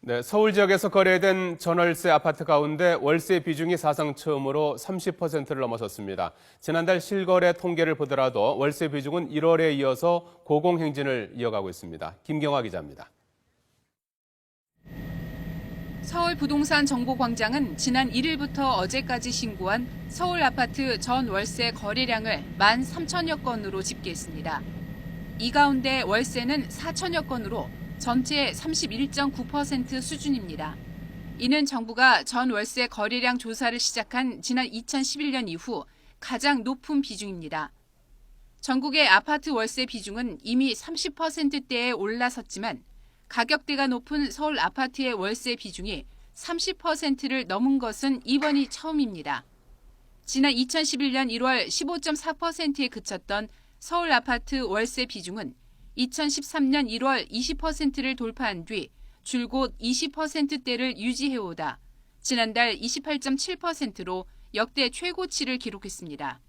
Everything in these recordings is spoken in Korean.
네, 서울 지역에서 거래된 전월세 아파트 가운데 월세 비중이 사상 처음으로 30%를 넘어섰습니다. 지난달 실거래 통계를 보더라도 월세 비중은 1월에 이어서 고공행진을 이어가고 있습니다. 김경화 기자입니다. 서울 부동산 정보광장은 지난 1일부터 어제까지 신고한 서울 아파트 전 월세 거래량을 13,000여 건으로 집계했습니다. 이 가운데 월세는 4,000여 건으로 전체의 31.9% 수준입니다. 이는 정부가 전 월세 거래량 조사를 시작한 지난 2011년 이후 가장 높은 비중입니다. 전국의 아파트 월세 비중은 이미 30%대에 올라섰지만 가격대가 높은 서울 아파트의 월세 비중이 30%를 넘은 것은 이번이 처음입니다. 지난 2011년 1월 15.4%에 그쳤던 서울 아파트 월세 비중은 2013년 1월 20%를 돌파한 뒤 줄곧 20%대를 유지해오다 지난달 28.7%로 역대 최고치를 기록했습니다.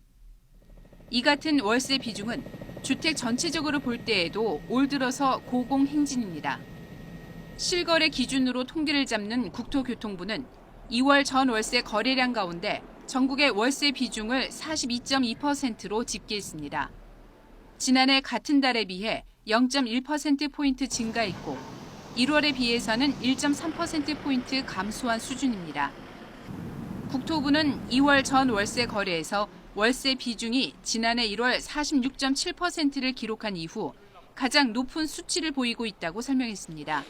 이 같은 월세 비중은 주택 전체적으로 볼 때에도 올 들어서 고공행진입니다. 실거래 기준으로 통계를 잡는 국토교통부는 2월 전 월세 거래량 가운데 전국의 월세 비중을 42.2%로 집계했습니다. 지난해 같은 달에 비해 0.1%포인트 증가했고 1월에 비해서는 1.3%포인트 감소한 수준입니다. 국토부는 2월 전 월세 거래에서 월세 비중이 지난해 1월 46.7%를 기록한 이후 가장 높은 수치를 보이고 있다고 설명했습니다.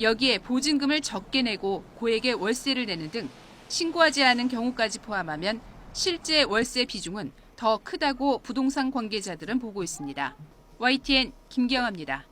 여기에 보증금을 적게 내고 고액의 월세를 내는 등 신고하지 않은 경우까지 포함하면 실제 월세 비중은 더 크다고 부동산 관계자들은 보고 있습니다. YTN 김경아입니다.